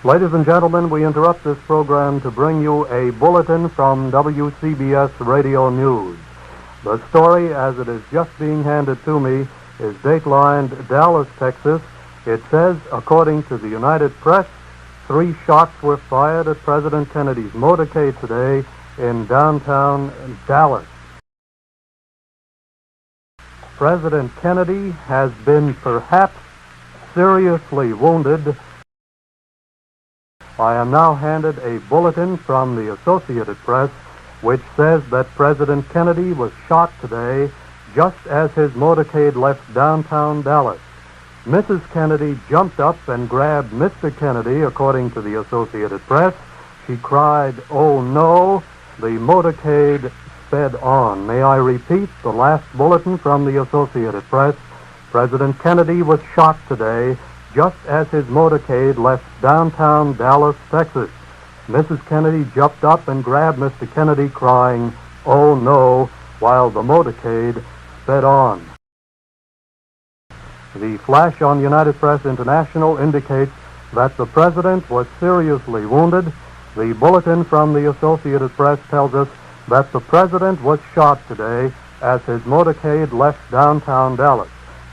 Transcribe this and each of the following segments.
Ladies and gentlemen, we interrupt this program to bring you a bulletin from WCBS Radio News. The story, as it is just being handed to me, is datelined Dallas, Texas. It says, according to the United Press, 3 shots were fired at President Kennedy's motorcade today in downtown Dallas. President Kennedy has been perhaps seriously wounded. I am now handed a bulletin from the Associated Press which says that President Kennedy was shot today just as his motorcade left downtown Dallas. Mrs. Kennedy jumped up and grabbed Mr. Kennedy, according to the Associated Press. She cried, "Oh no!" The motorcade sped on. May I repeat the last bulletin from the Associated Press? President Kennedy was shot today just as his motorcade left downtown Dallas, Texas. Mrs. Kennedy jumped up and grabbed Mr. Kennedy, crying, "Oh no," while the motorcade sped on. The flash on United Press International indicates that the president was seriously wounded. The bulletin from the Associated Press tells us that the president was shot today as his motorcade left downtown Dallas.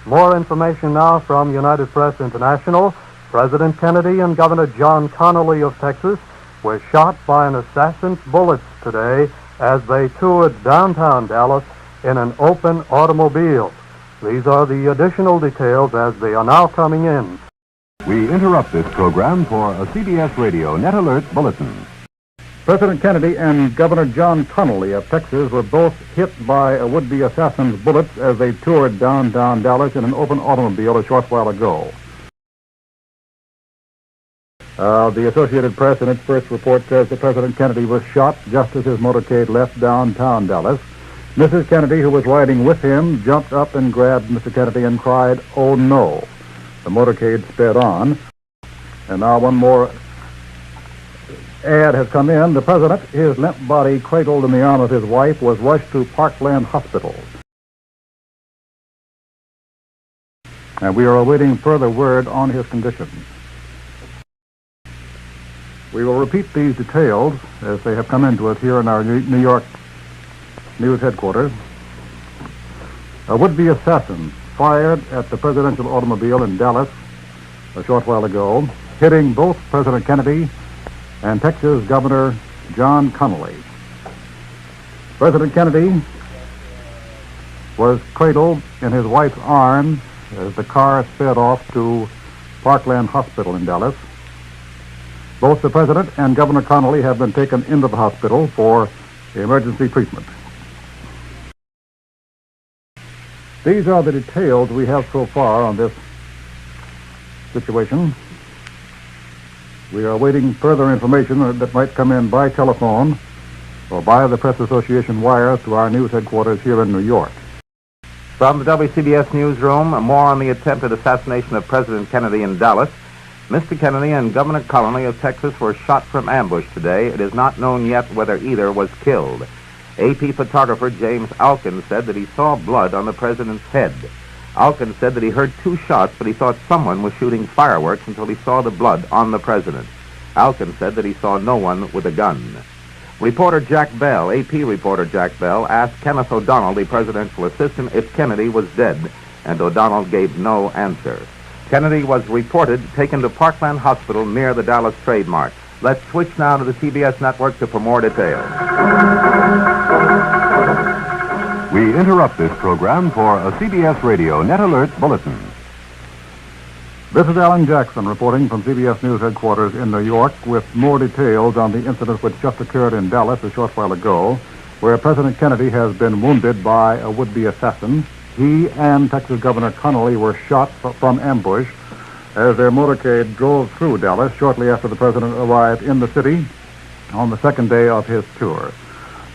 More information now from United Press International. President Kennedy and Governor John Connally of Texas were shot by an assassin's bullets today as they toured downtown Dallas in an open automobile. These are the additional details as they are now coming in. We interrupt this program for a CBS Radio Net Alert Bulletin. President Kennedy and Governor John Connally of Texas were both hit by a would-be assassin's bullets as they toured downtown Dallas in an open automobile a short while ago. The Associated Press in its first report says that President Kennedy was shot just as his motorcade left downtown Dallas. Mrs. Kennedy, who was riding with him, jumped up and grabbed Mr. Kennedy and cried, "Oh no." The motorcade sped on. And now one more ad has come in. The president, his limp body cradled in the arm of his wife, was rushed to Parkland Hospital. And we are awaiting further word on his condition. We will repeat these details as they have come into us here in our New York news headquarters. A would-be assassin fired at the presidential automobile in Dallas a short while ago, hitting both President Kennedy and Texas Governor John Connally. President Kennedy was cradled in his wife's arms as the car sped off to Parkland Hospital in Dallas. Both the president and Governor Connally have been taken into the hospital for emergency treatment. These are the details we have so far on this situation. We are awaiting further information that might come in by telephone or by the Press Association wires to our news headquarters here in New York. From the WCBS newsroom, more on the attempted assassination of President Kennedy in Dallas. Mr. Kennedy and Governor Connally of Texas were shot from ambush today. It is not known yet whether either was killed. AP photographer James Alkin said that he saw blood on the president's head. Alkin said that he heard 2 shots, but he thought someone was shooting fireworks until he saw the blood on the president. Alkin said that he saw no one with a gun. Reporter Jack Bell, AP reporter Jack Bell, asked Kenneth O'Donnell, the presidential assistant, if Kennedy was dead, and O'Donnell gave no answer. Kennedy was reported taken to Parkland Hospital near the Dallas Trade Mart. Let's switch now to the CBS network for more details. We interrupt this program for a CBS Radio Net Alert Bulletin. This is Alan Jackson reporting from CBS News headquarters in New York with more details on the incident which just occurred in Dallas a short while ago, where President Kennedy has been wounded by a would-be assassin. He and Texas Governor Connally were shot from ambush as their motorcade drove through Dallas shortly after the president arrived in the city on the second day of his tour.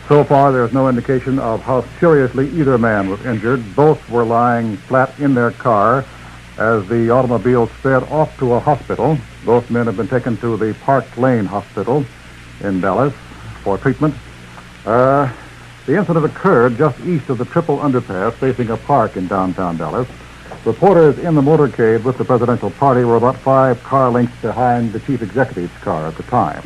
So far, there is no indication of how seriously either man was injured. Both were lying flat in their car as the automobile sped off to a hospital. Both men have been taken to the Park Lane Hospital in Dallas for treatment. The incident occurred just east of the triple underpass facing a park in downtown Dallas. Reporters in the motorcade with the presidential party were about 5 car lengths behind the chief executive's car at the time.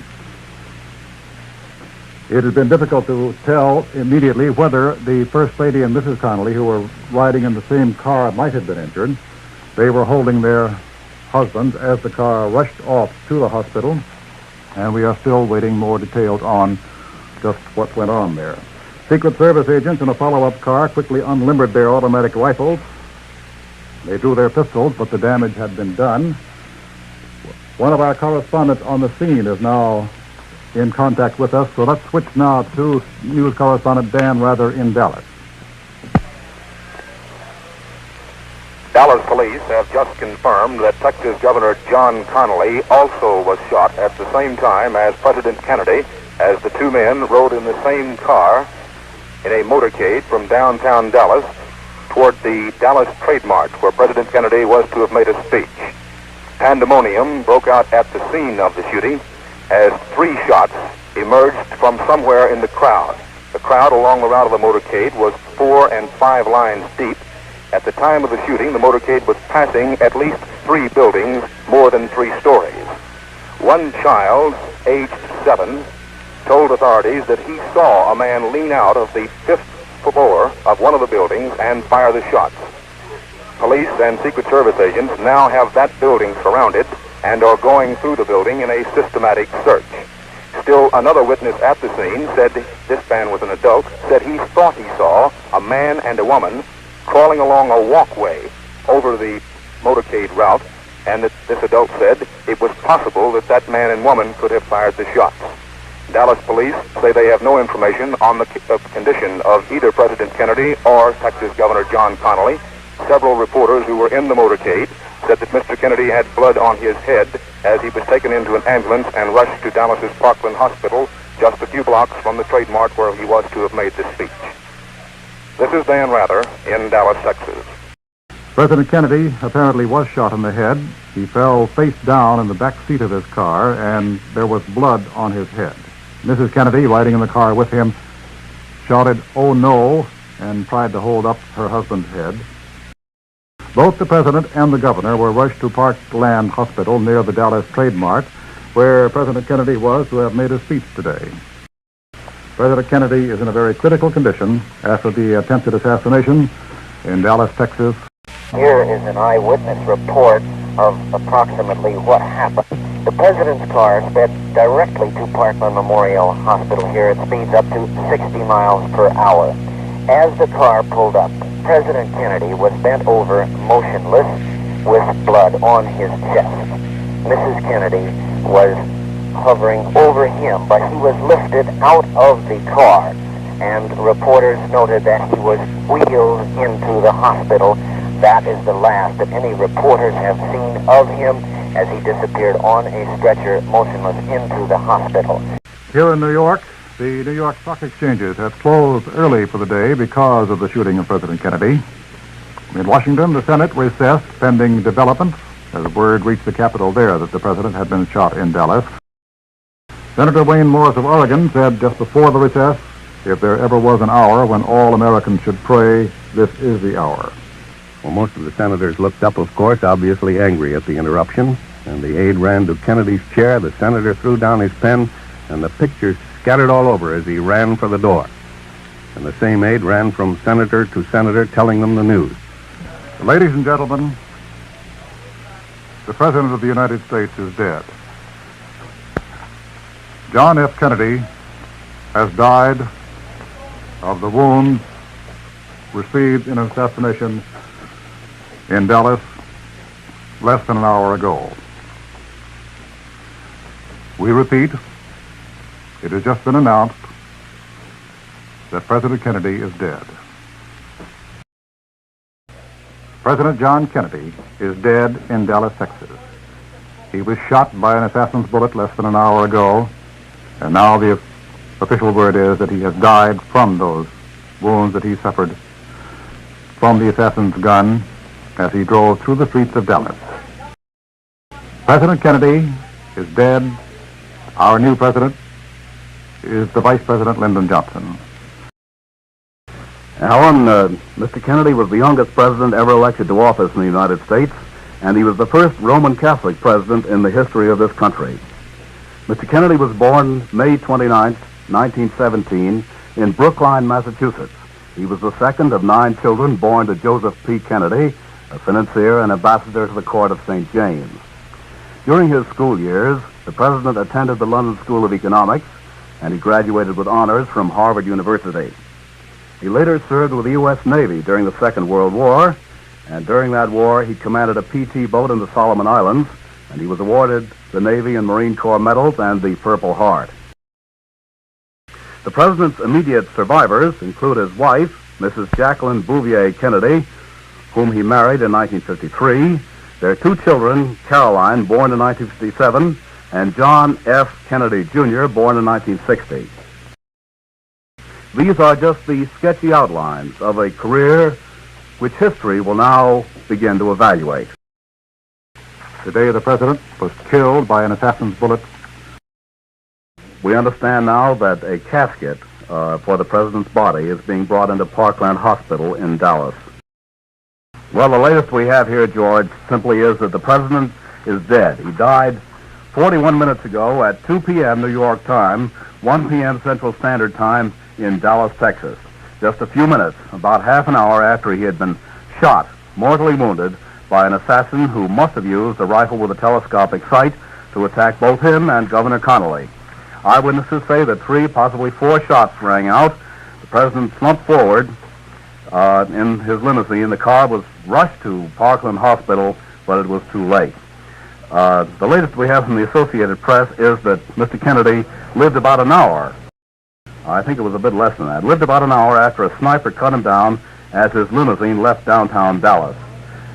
It had been difficult to tell immediately whether the First Lady and Mrs. Connolly, who were riding in the same car, might have been injured. They were holding their husbands as the car rushed off to the hospital, and we are still waiting more details on just what went on there. Secret Service agents in a follow-up car quickly unlimbered their automatic rifles. They drew their pistols, but the damage had been done. One of our correspondents on the scene is now in contact with us, so let's switch now to news correspondent Dan Rather in Dallas. Dallas police have just confirmed that Texas Governor John Connolly also was shot at the same time as President Kennedy, as the two men rode in the same car in a motorcade from downtown Dallas toward the Dallas Trade Mart, where President Kennedy was to have made a speech. Pandemonium broke out at the scene of the shooting as 3 shots emerged from somewhere in the crowd. The crowd along the route of the motorcade was 4 and 5 lines deep. At the time of the shooting, the motorcade was passing at least 3 buildings, more than 3 stories. One child, aged 7, told authorities that he saw a man lean out of the 5th floor of one of the buildings and fire the shots. Police and Secret Service agents now have that building surrounded and are going through the building in a systematic search. Still another witness at the scene said this man was an adult, said he thought he saw a man and a woman crawling along a walkway over the motorcade route, and that this adult said it was possible that that man and woman could have fired the shots. Dallas police say they have no information on the condition of either President Kennedy or Texas Governor John Connolly. Several reporters who were in the motorcade said that Mr. Kennedy had blood on his head as he was taken into an ambulance and rushed to Dallas's Parkland Hospital, just a few blocks from the Trade Mart where he was to have made this speech. This is Dan Rather in Dallas, Texas. President Kennedy apparently was shot in the head. He fell face down in the back seat of his car, and there was blood on his head. Mrs. Kennedy, riding in the car with him, shouted, "Oh no," and tried to hold up her husband's head. Both the president and the governor were rushed to Parkland Hospital near the Dallas Trade Mart, where President Kennedy was to have made a speech today. President Kennedy is in a very critical condition after the attempted assassination in Dallas, Texas. Here is an eyewitness report of approximately what happened. The president's car sped directly to Parkland Memorial Hospital here at speeds up to 60 miles per hour. As the car pulled up, President Kennedy was bent over, motionless, with blood on his chest. Mrs. Kennedy was hovering over him, but he was lifted out of the car, and reporters noted that he was wheeled into the hospital. That is the last that any reporters have seen of him, as he disappeared on a stretcher, motionless, into the hospital. Here in New York, the New York Stock Exchanges have closed early for the day because of the shooting of President Kennedy. In Washington, the Senate recessed pending developments as word reached the Capitol there that the president had been shot in Dallas. Senator Wayne Morris of Oregon said just before the recess, if there ever was an hour when all Americans should pray, this is the hour. Well, most of the senators looked up, of course, obviously angry at the interruption, and the aide ran to Kennedy's chair. The senator threw down his pen, and the pictures scattered all over as he ran for the door. And the same aide ran from senator to senator, telling them the news. Ladies and gentlemen, the President of the United States is dead. John F. Kennedy has died of the wounds received in an assassination in Dallas less than an hour ago. We repeat, it has just been announced that President Kennedy is dead. President John Kennedy is dead in Dallas, Texas. He was shot by an assassin's bullet less than an hour ago, and now the official word is that he has died from those wounds that he suffered from the assassin's gun as he drove through the streets of Dallas. President Kennedy is dead. Our new president is the Vice President Lyndon Johnson. Alan, Mr. Kennedy was the youngest president ever elected to office in the United States, and he was the first Roman Catholic president in the history of this country. Mr. Kennedy was born May 29, 1917, in Brookline, Massachusetts. He was the second of 9 children born to Joseph P. Kennedy, a financier and ambassador to the court of St. James. During his school years, the president attended the London School of Economics, and he graduated with honors from Harvard University. He later served with the U.S. Navy during the Second World War, and during that war he commanded a PT boat in the Solomon Islands, and he was awarded the Navy and Marine Corps medals and the Purple Heart. The president's immediate survivors include his wife, Mrs. Jacqueline Bouvier Kennedy, whom he married in 1953, their 2 children, Caroline, born in 1957, and John F. Kennedy, Jr., born in 1960. These are just the sketchy outlines of a career which history will now begin to evaluate. Today, the president was killed by an assassin's bullet. We understand now that a casket for the president's body is being brought into Parkland Hospital in Dallas. Well, the latest we have here, George, simply is that the president is dead. He died 41 minutes ago at 2 p.m. New York time, 1 p.m. Central Standard Time in Dallas, Texas. Just a few minutes, about half an hour after he had been shot, mortally wounded, by an assassin who must have used a rifle with a telescopic sight to attack both him and Governor Connolly. Eyewitnesses say that 3, possibly 4 shots rang out. The president slumped forward in his limousine. The car was rushed to Parkland Hospital, but it was too late. The latest we have from the Associated Press is that Mr. Kennedy lived about an hour. I think it was a bit less than that. Lived about an hour after a sniper cut him down as his limousine left downtown Dallas.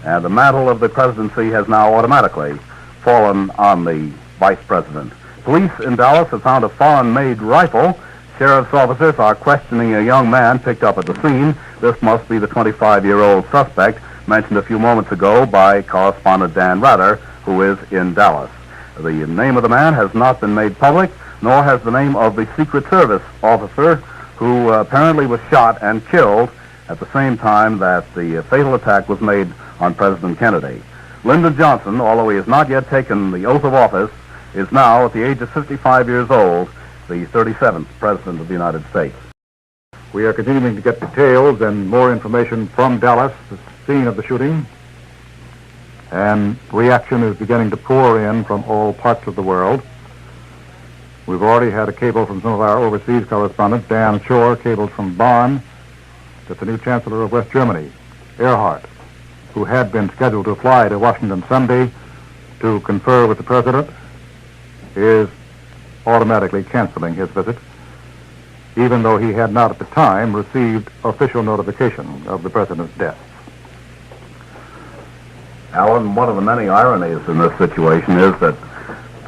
And the mantle of the presidency has now automatically fallen on the vice president. Police in Dallas have found a foreign-made rifle. Sheriff's officers are questioning a young man picked up at the scene. This must be the 25-year-old suspect mentioned a few moments ago by correspondent Dan Rather, who is in Dallas. The name of the man has not been made public, nor has the name of the Secret Service officer who apparently was shot and killed at the same time that the fatal attack was made on President Kennedy. Lyndon Johnson, although he has not yet taken the oath of office, is now, at the age of 55 years old, the 37th President of the United States. We are continuing to get details and more information from Dallas, the scene of the shooting. And reaction is beginning to pour in from all parts of the world. We've already had a cable from some of our overseas correspondents. Dan Shore cabled from Bonn that the new Chancellor of West Germany, Erhard, who had been scheduled to fly to Washington Sunday to confer with the President, is automatically canceling his visit, even though he had not at the time received official notification of the President's death. Alan, one of the many ironies in this situation is that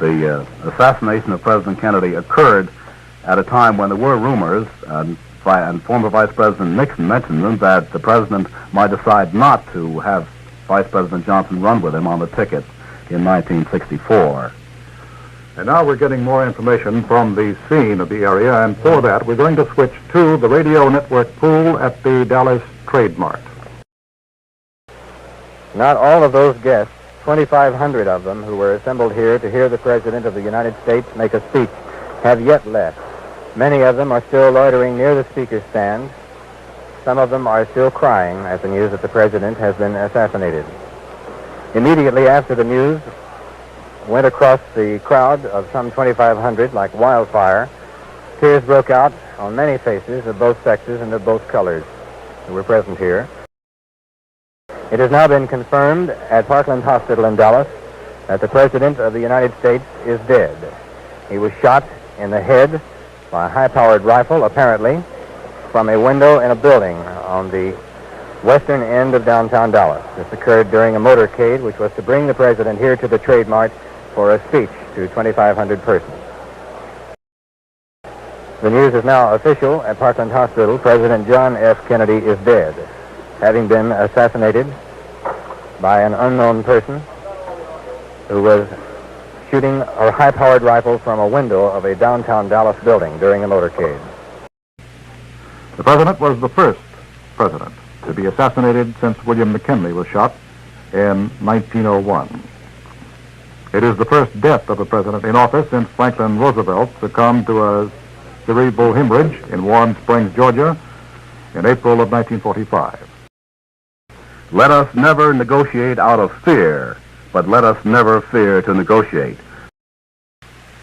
the assassination of President Kennedy occurred at a time when there were rumors, and former Vice President Nixon mentioned them, that the President might decide not to have Vice President Johnson run with him on the ticket in 1964. And now we're getting more information from the scene of the area, and for that we're going to switch to the radio network pool at the Dallas Trade Mart. Not all of those guests, 2,500 of them who were assembled here to hear the President of the United States make a speech, have yet left. Many of them are still loitering near the speaker's stand. Some of them are still crying at the news that the President has been assassinated. Immediately after the news went across the crowd of some 2,500 like wildfire, tears broke out on many faces of both sexes and of both colors who were present here. It has now been confirmed at Parkland Hospital in Dallas that the President of the United States is dead. He was shot in the head by a high-powered rifle, apparently, from a window in a building on the western end of downtown Dallas. This occurred during a motorcade which was to bring the President here to the Trade Mart for a speech to 2,500 persons. The news is now official at Parkland Hospital. President John F. Kennedy is dead, having been assassinated by an unknown person who was shooting a high-powered rifle from a window of a downtown Dallas building during a motorcade. The President was the first president to be assassinated since William McKinley was shot in 1901. It is the first death of a president in office since Franklin Roosevelt succumbed to a cerebral hemorrhage in Warm Springs, Georgia, in April of 1945. Let us never negotiate out of fear, but let us never fear to negotiate.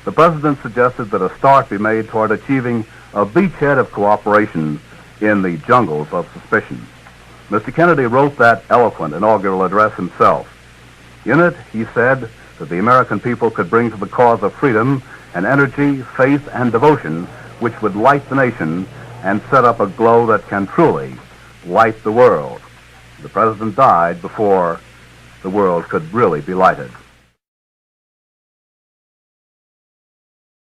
The President suggested that a start be made toward achieving a beachhead of cooperation in the jungles of suspicion. Mr. Kennedy wrote that eloquent inaugural address himself. In it, he said that the American people could bring to the cause of freedom an energy, faith, and devotion which would light the nation and set up a glow that can truly light the world. The President died before the world could really be lighted.